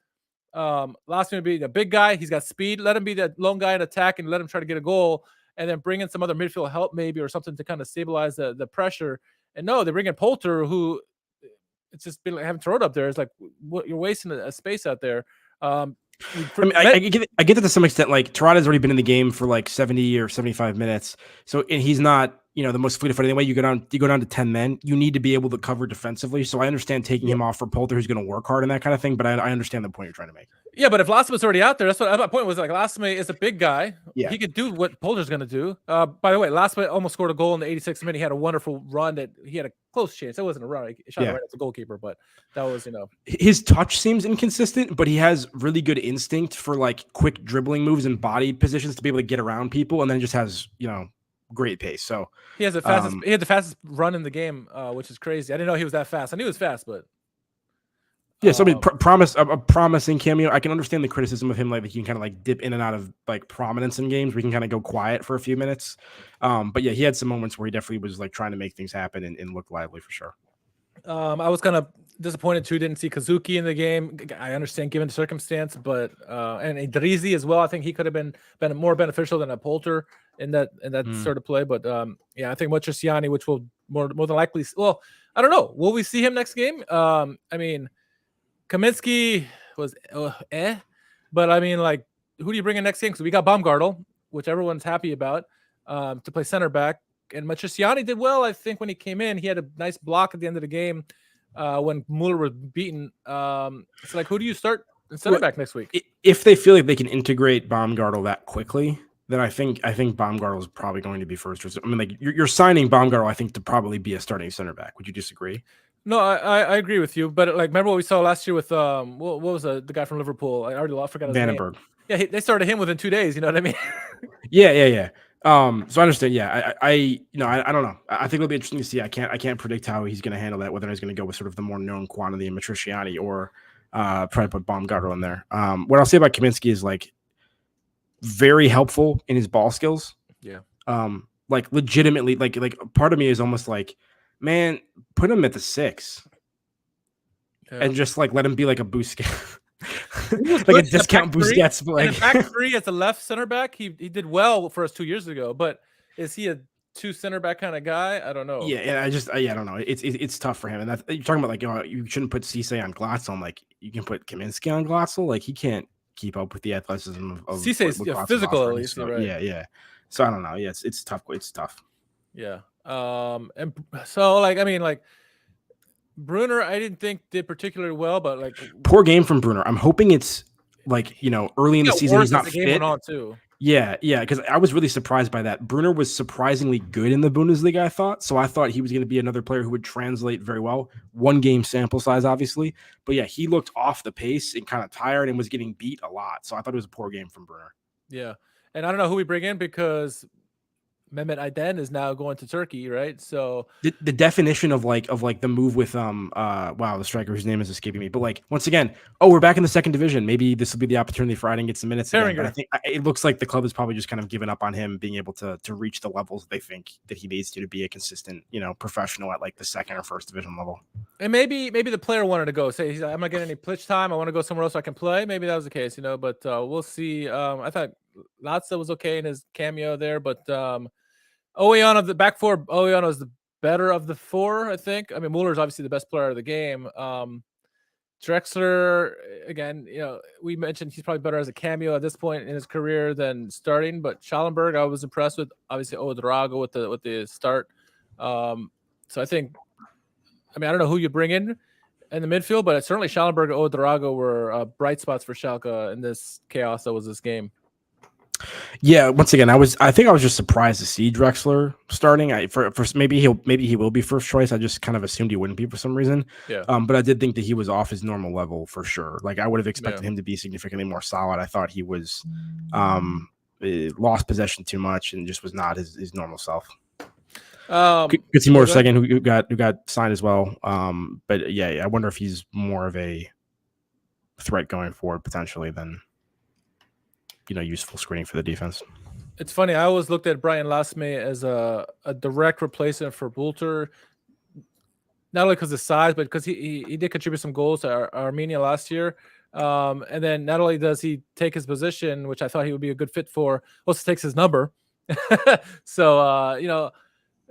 [SPEAKER 2] Lasme would be the big guy. He's got speed. Let him be the lone guy in attack and let him try to get a goal, and then bring in some other midfield help maybe or something to kind of stabilize the pressure. And no, they bring in Polter, who it's just been like having thrown up there. It's like you're wasting a space out there.
[SPEAKER 3] I get that to some extent. Like Terrada's already been in the game for like 70 or 75 minutes, so and he's not the most fleet-footed anyway. You go down to 10 men. You need to be able to cover defensively. So I understand taking him off for Polter, who's going to work hard and that kind of thing. But I understand the point you're trying to make. Yeah,
[SPEAKER 2] but if Lasme's already out there, that's what my point was. Like Lasme is a big guy. Yeah, he could do what Polter's going to do. By the way, Lasme almost scored a goal in the 86th minute. He had a wonderful run that he had a close chance. That wasn't a run. He shot right at the goalkeeper, but that was
[SPEAKER 3] his touch seems inconsistent, but he has really good instinct for like quick dribbling moves and body positions to be able to get around people, and then just has great pace. So
[SPEAKER 2] he has the fastest. He had the fastest run in the game, which is crazy. I didn't know he was that fast. I knew he was fast, but
[SPEAKER 3] so I mean, a promising cameo. I can understand the criticism of him, like he can kind of like dip in and out of like prominence in games. We can kind of go quiet for a few minutes. But yeah, he had some moments where he definitely was like trying to make things happen and look lively for sure.
[SPEAKER 2] I was kind of disappointed too. Didn't see Kozuki in the game. I understand given the circumstance, but and Idrizi as well. I think he could have been more beneficial than a Polter in that sort of play. But I think Matriciani, which will more than likely. Well, I don't know. Will we see him next game? I mean, Kaminsky was but I mean, like, who do you bring in next game? Because we got Baumgartel, which everyone's happy about, to play center back. And Matriciani did well, I think, when he came in. He had a nice block at the end of the game when Muller was beaten. It's like, who do you start in center back next week?
[SPEAKER 3] If they feel like they can integrate Baumgartel that quickly, then I think Baumgartel is probably going to be first. I mean, like you're signing Baumgartel, I think, to probably be a starting center back. Would you disagree?
[SPEAKER 2] No, I agree with you. But like, remember what we saw last year with what was the guy from Liverpool? I forgot his name.
[SPEAKER 3] Vandenberg.
[SPEAKER 2] Yeah, they started him within 2 days. You know what I mean?
[SPEAKER 3] Yeah. So I understand. Yeah, I don't know. I think it'll be interesting to see. I can't predict how he's going to handle that. Whether he's going to go with sort of the more known quantity in Matriciani or Probably put Baumgartner in there. What I'll say about Kaminsky is like very helpful in his ball skills.
[SPEAKER 2] Yeah.
[SPEAKER 3] Like legitimately, like part of me is almost like, man, put him at the 6 and just like let him be like a Busquets, like a discount Busquets.
[SPEAKER 2] Like in the back 3 as a left center back, he did well for us 2 years ago. But is he a 2 center back kind of guy? I don't know.
[SPEAKER 3] Yeah, and I don't know. It's tough for him. And that's, you're talking about like, you shouldn't put Cisse on Glatzel. Like you can put Kaminsky on Glatzel. Like he can't keep up with the athleticism of
[SPEAKER 2] Cisse's physical at least.
[SPEAKER 3] So,
[SPEAKER 2] right.
[SPEAKER 3] Yeah. So I don't know. Yeah, it's tough. It's tough.
[SPEAKER 2] Yeah. And so like I mean like Brunner, I didn't think did particularly well, but like
[SPEAKER 3] poor game from Brunner. I'm hoping it's like early in the season he's not fit.
[SPEAKER 2] Game on too.
[SPEAKER 3] Yeah, because I was really surprised by that. Brunner was surprisingly good in the Bundesliga, I thought. So I thought he was going to be another player who would translate very well. 1 game sample size, obviously. But yeah, he looked off the pace and kind of tired and was getting beat a lot. So I thought it was a poor game from Brunner.
[SPEAKER 2] Yeah. And I don't know who we bring in because Mehmet Aydin is now going to Turkey, right? So
[SPEAKER 3] the definition of like the move with the striker whose name is escaping me, but like once again, we're back in the 2nd division. Maybe this will be the opportunity for Aydin to get some minutes again. But I think it looks like the club has probably just kind of given up on him being able to reach the levels they think that he needs to be a consistent professional at like the 2nd or 1st division level.
[SPEAKER 2] And maybe the player wanted to go. Say he's like, I'm not getting any pitch time. I want to go somewhere else so I can play. Maybe that was the case, but we'll see. I thought Latza was okay in his cameo there, but Oeon of the back 4, Oeon was the better of the 4, I think. I mean, Muller's obviously the best player of the game. Drexler, again, we mentioned he's probably better as a cameo at this point in his career than starting. But Schallenberg, I was impressed with. Obviously, Ouedraogo with the start. So I think, I don't know who you bring in the midfield, but certainly Schallenberg and Ouedraogo were bright spots for Schalke in this chaos that was this game.
[SPEAKER 3] Yeah, once again, I think I was just surprised to see Drexler starting. For maybe he will be first choice. I just kind of assumed he wouldn't be for some reason.
[SPEAKER 2] Yeah.
[SPEAKER 3] But I did think that he was off his normal level for sure. Like I would have expected him to be significantly more solid. I thought he was lost possession too much and just was not his normal self. Good to see Mohr second who got signed as well. But yeah, I wonder if he's more of a threat going forward potentially than useful screening for the defense.
[SPEAKER 2] It's funny. I always looked at Brian Lasme as a direct replacement for Bulter, not only because of size, but because he did contribute some goals to Armenia last year. And then not only does he take his position, which I thought he would be a good fit for, also takes his number. So,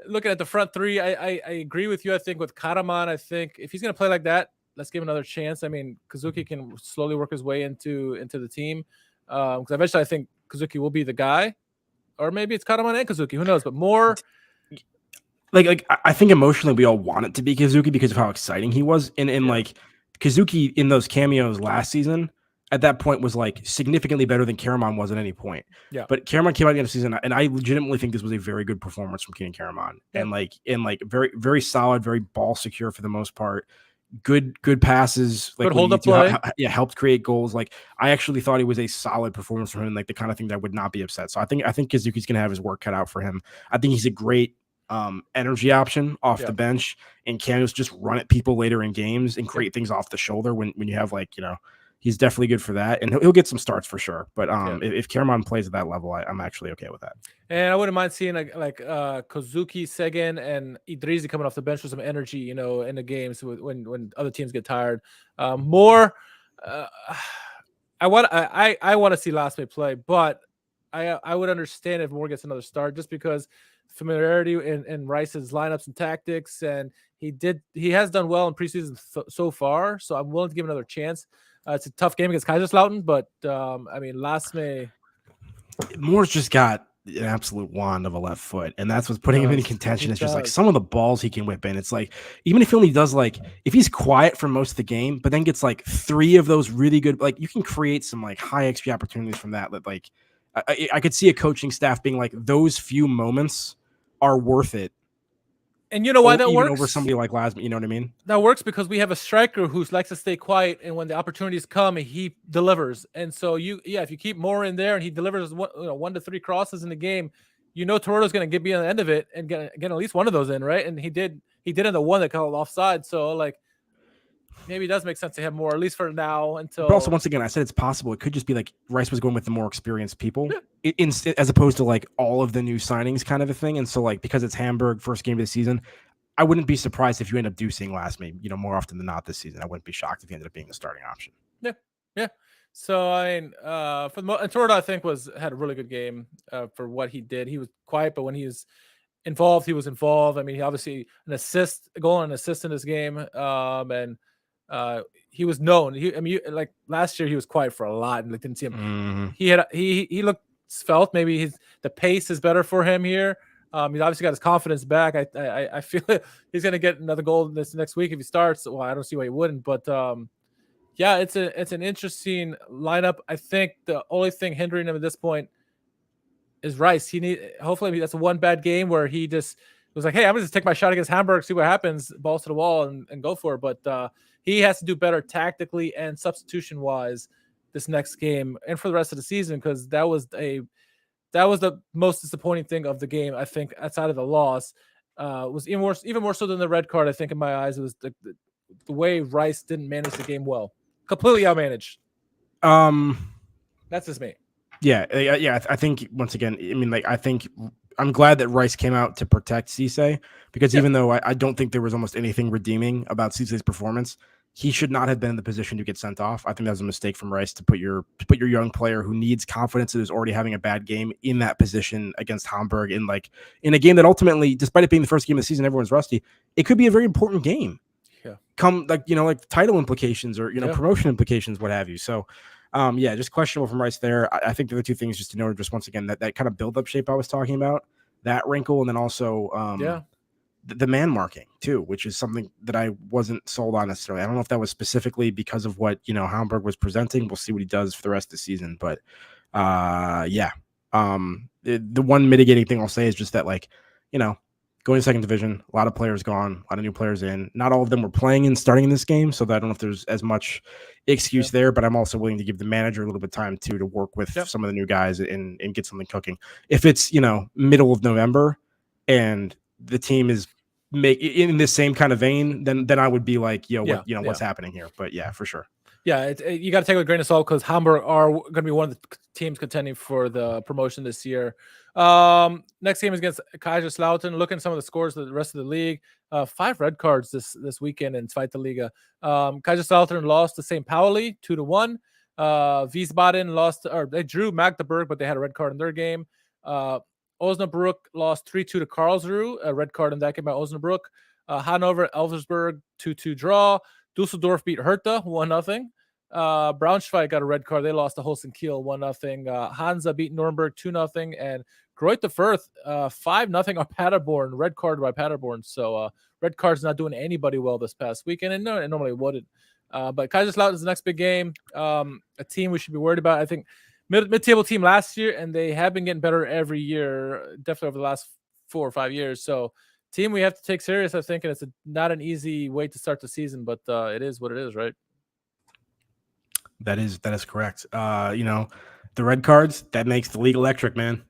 [SPEAKER 2] looking at the front 3, I agree with you. I think with Karaman, I think if he's going to play like that, let's give him another chance. I mean, Kozuki can slowly work his way into the team. Because eventually I think Kozuki will be the guy, or maybe it's Karaman and Kozuki, who knows? But more
[SPEAKER 3] like I think emotionally we all want it to be Kozuki because of how exciting he was, and like Kozuki in those cameos last season at that point was like significantly better than Karaman was at any point.
[SPEAKER 2] Yeah,
[SPEAKER 3] but Karaman came out at the end of the season, and I legitimately think this was a very good performance from Kenan Karaman, and like very very solid, very ball secure for the most part. Good passes, like
[SPEAKER 2] good hold up play.
[SPEAKER 3] Helped create goals. Like I actually thought it was a solid performance from him, like the kind of thing that would not be upset. So I think Kozuki's gonna have his work cut out for him. I think he's a great energy option off the bench and can just run at people later in games and create things off the shoulder when you have he's definitely good for that, and he'll get some starts for sure. But if Karaman plays at that level, I'm actually okay with that. And
[SPEAKER 2] I wouldn't mind seeing like Kozuki, Seguin, and Idrizi coming off the bench with some energy, in the games when other teams get tired. Mohr, I want to see Lasme play, but I would understand if Mohr gets another start just because familiarity in Rice's lineups and tactics, and he has done well in preseason so far. So I'm willing to give him another chance. It's a tough game against Kaiserslautern, but Lasme.
[SPEAKER 3] Mohr's just got an absolute wand of a left foot, and that's what's putting him in contention. It's just like some of the balls he can whip in. It's like even if he only does if he's quiet for most of the game, but then gets 3 of those really good, you can create some high XP opportunities from that. That I could see a coaching staff being those few moments are worth it.
[SPEAKER 2] And you know why that works?
[SPEAKER 3] Over somebody like Lasme, you know what I mean?
[SPEAKER 2] That works because we have a striker who likes to stay quiet, and when the opportunities come, he delivers. And so if you keep Mohr in there and he delivers 1 to 3 crosses in the game, Toronto's going to be on the end of it and get at least one of those in, right? And he did in the one that got offside. So maybe it does make sense to have more, at least for now. Until,
[SPEAKER 3] but also once again, I said it's possible. It could just be like Rice was going with the more experienced people, as opposed to like all of the new signings kind of a thing. And so like because it's Hamburg, first game of the season, I wouldn't be surprised if you end up seeing Lasme, more often than not this season. I wouldn't be shocked if he ended up being the starting option.
[SPEAKER 2] Yeah. So I mean, for the and Torda, I think had a really good game for what he did. He was quiet, but when he was involved, he was involved. I mean, he obviously goal and assist in this game, and he was known. Like last year, he was quiet for a lot, and didn't see him.
[SPEAKER 3] Mm-hmm.
[SPEAKER 2] He looked felt maybe the pace is better for him here. He's obviously got his confidence back. I feel he's going to get another goal this next week if he starts. Well, I don't see why he wouldn't, but yeah, it's an interesting lineup. I think the only thing hindering him at this point is Rice. Hopefully that's one bad game where he just was like, hey, I'm going to just take my shot against Hamburg, see what happens, balls to the wall and go for it. But he has to do better tactically and substitution wise this next game and for the rest of the season, because that was the most disappointing thing of the game. I think outside of the loss was even more so than the red card. I think in my eyes, it was the way Rice didn't manage the game well. Completely outmanaged. That's just me.
[SPEAKER 3] Yeah. I think once again, I mean, like I think I'm glad that Rice came out to protect Cisse, because even though I don't think there was almost anything redeeming about Cisse's performance, he should not have been in the position to get sent off. I think that was a mistake from Rice to put your young player who needs confidence and is already having a bad game in that position against Hamburg in a game that ultimately, despite it being the first game of the season, everyone's rusty. It could be a very important game.
[SPEAKER 2] Yeah.
[SPEAKER 3] Come like title implications or promotion implications, what have you. So just questionable from Rice there. I think the other two things just to note, just once again, that kind of build-up shape I was talking about, that wrinkle, and then also the man marking too, which is something that I wasn't sold on necessarily. I don't know if that was specifically because of what Hamburg was presenting. We'll see what he does for the rest of the season. But the one mitigating thing I'll say is just that going to second division, a lot of players gone, a lot of new players in. Not all of them were playing and starting in this game, so I don't know if there's as much excuse there, but I'm also willing to give the manager a little bit of time too to work with some of the new guys and get something cooking. If it's, middle of November and the team is in this same kind of vein, then I would be like, what's happening here? But yeah, for sure.
[SPEAKER 2] Yeah, you got to take it with a grain of salt because Hamburg are going to be one of the teams contending for the promotion this year. Next game is against Kaiserslautern. Look at some of the scores of the rest of the league. 5 red cards this weekend in Zweite Liga. Kaiserslautern lost to St. Pauli 2-1. Wiesbaden they drew Magdeburg, but they had a red card in their game. Osnabrück lost 3-2 to Karlsruhe, a red card in that game by Osnabrück. Hannover, Elversberg 2-2 draw. Dusseldorf beat Hertha 1-0. Braunschweig got a red card. They lost to Holstein Kiel 1-0. Hansa beat Nuremberg 2-0. And Greuther Fürth 5-0 on Paderborn, red card by Paderborn. So red card's not doing anybody well this past weekend, and no, it normally wouldn't. But Kaiserslautern is the next big game. A team we should be worried about. I think mid-table team last year, and they have been getting better every year, definitely over the last 4 or 5 years. So team we have to take serious, I think, and it's not an easy way to start the season, but it is what it is, right?
[SPEAKER 3] That is correct. The red cards, that makes the league electric, man.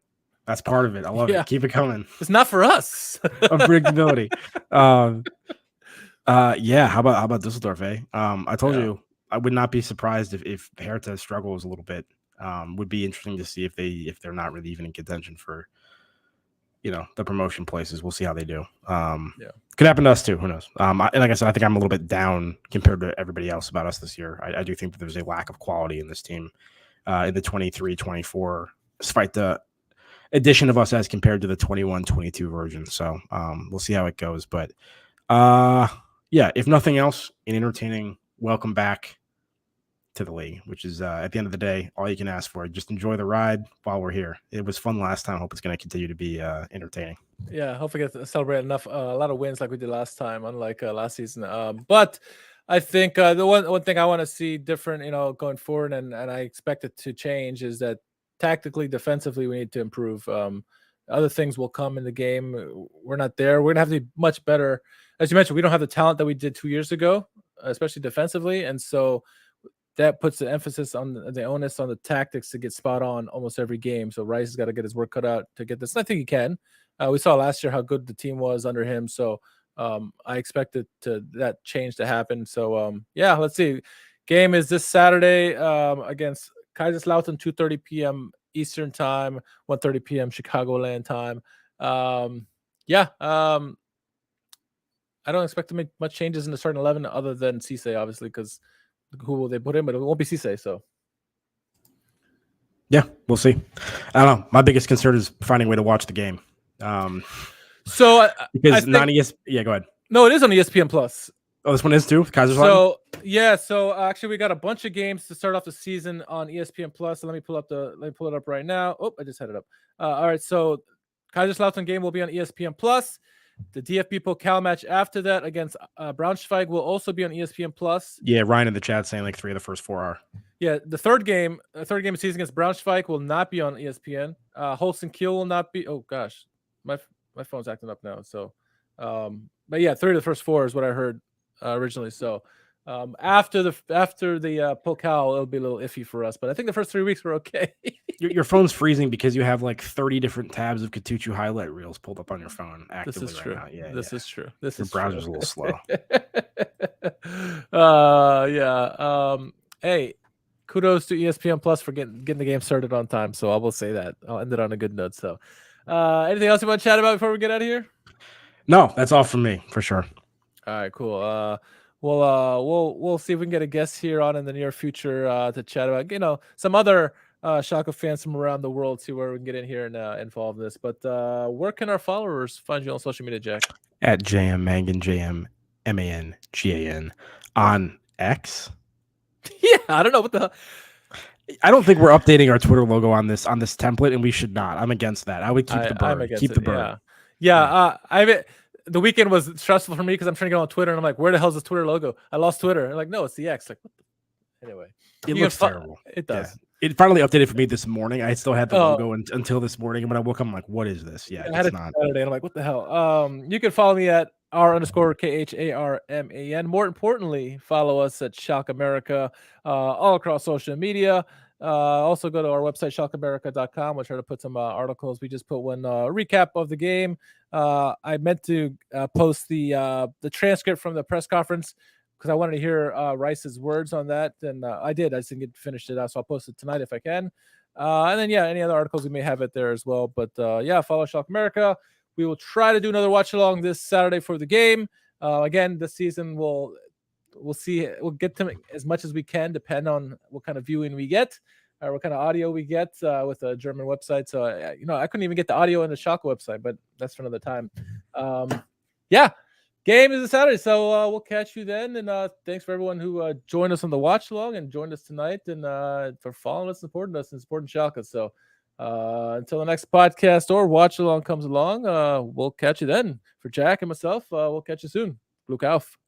[SPEAKER 3] That's part of it. I love it. Keep it coming.
[SPEAKER 2] It's not for us.
[SPEAKER 3] Unpredictability. How about Dusseldorf, eh? I told you I would not be surprised if Hertha struggles a little bit. Would be interesting to see if they're not really even in contention for the promotion places. We'll see how they do. Could happen to us too. Who knows? And like I said, I think I'm a little bit down compared to everybody else about us this year. I do think that there's a lack of quality in this team in the 23-24, despite the addition of us as compared to the 21-22 version. So we'll see how it goes. But if nothing else, an entertaining welcome back to the league, which is at the end of the day, all you can ask for. Just enjoy the ride while we're here. It was fun last time. Hope it's going to continue to be entertaining.
[SPEAKER 2] Yeah, hopefully get to celebrate a lot of wins like we did last time, unlike last season. But I think the one thing I want to see different, going forward, and I expect it to change, is that tactically, defensively, we need to improve. Other things will come in the game. We're not there. We're going to have to be much better. As you mentioned, we don't have the talent that we did 2 years ago, especially defensively. And so that puts the emphasis on the onus on the tactics to get spot on almost every game. So Rice has got to get his work cut out to get this. And I think he can. We saw last year how good the team was under him. So I expect that change to happen. So yeah, let's see. Game is this Saturday against Kaiserslautern, 2:30 p.m. Eastern time, 1:30 p.m. Chicagoland time. I don't expect to make much changes in the starting 11 other than Cisse, obviously, because who will they put in? But it won't be Cisse. So
[SPEAKER 3] yeah, we'll see. I don't know. My biggest concern is finding a way to watch the game.
[SPEAKER 2] So
[SPEAKER 3] because yeah, go ahead.
[SPEAKER 2] No, it is on ESPN Plus.
[SPEAKER 3] Oh, this one is too. Kaiserslautern.
[SPEAKER 2] So yeah, so actually we got a bunch of games to start off the season on ESPN Plus. So let me pull it up right now. Oh, I just had it up. All right, so Kaiserslautern game will be on ESPN Plus. The DFB Pokal match after that against Braunschweig will also be on ESPN Plus.
[SPEAKER 3] Yeah, Ryan in the chat saying like 3 of the first 4 are.
[SPEAKER 2] Yeah, the third game of season against Braunschweig will not be on ESPN. Holstein Kiel will not be. Oh gosh, my phone's acting up now. So, but yeah, 3 of the first 4 is what I heard originally. So, after the Pokal, it'll be a little iffy for us. But I think the first 3 weeks were okay.
[SPEAKER 3] Your phone's freezing because you have like 30 different tabs of Katuchu highlight reels pulled up on your phone actively.
[SPEAKER 2] This is true.
[SPEAKER 3] Now. Yeah,
[SPEAKER 2] this is true. Your
[SPEAKER 3] browser's a little slow.
[SPEAKER 2] Yeah. Hey, kudos to ESPN Plus for getting the game started on time. So I will say that. I'll end it on a good note. So, anything else you want to chat about before we get out of here?
[SPEAKER 3] No, that's all from me for sure.
[SPEAKER 2] All right, cool. We'll see if we can get a guest here on in the near future to chat about some other Schalke fans from around the world, see where we can get in here and involve this. But where can our followers find you on social media, Jack?
[SPEAKER 3] At JMMangan, JMMangan on X.
[SPEAKER 2] Yeah, I don't know what the hell.
[SPEAKER 3] I don't think we're updating our Twitter logo on this template, and we should not. I'm against that. I would keep the bird.
[SPEAKER 2] I'm against
[SPEAKER 3] keep
[SPEAKER 2] it,
[SPEAKER 3] the bird.
[SPEAKER 2] Yeah. The weekend was stressful for me because I'm trying to get on Twitter and I'm like, where the hell is this Twitter logo? I lost Twitter. And like, no, it's the X. Like, what the... Anyway,
[SPEAKER 3] it looks terrible.
[SPEAKER 2] It does.
[SPEAKER 3] Yeah. It finally updated for me this morning. I still had the logo until this morning, and when I woke up, I'm like, what is this? Yeah,
[SPEAKER 2] I had it not. Saturday, and I'm like, what the hell? You can follow me at r_KHARMAN. More importantly, follow us at Schalke America all across social media. Also go to our website, schalkeamerica.com. We'll try to put some articles. We just put one recap of the game. I meant to post the transcript from the press conference because I wanted to hear Rice's words on that, and I did. I just didn't get finished it out, so I'll post it tonight if I can. And then any other articles we may have it there as well. But follow Schalke America. We will try to do another watch along this Saturday for the game. Again, this season we'll see. We'll get to as much as we can, depend on what kind of viewing we get, or what kind of audio we get with a German website. So I couldn't even get the audio on the Schalke website, but that's for another time. Game is this Saturday, so we'll catch you then. And thanks for everyone who joined us on the watch along and joined us tonight, and for following us, supporting us, and supporting Schalke. So until the next podcast or watch along comes along, we'll catch you then. For Jack and myself, we'll catch you soon. Glück auf.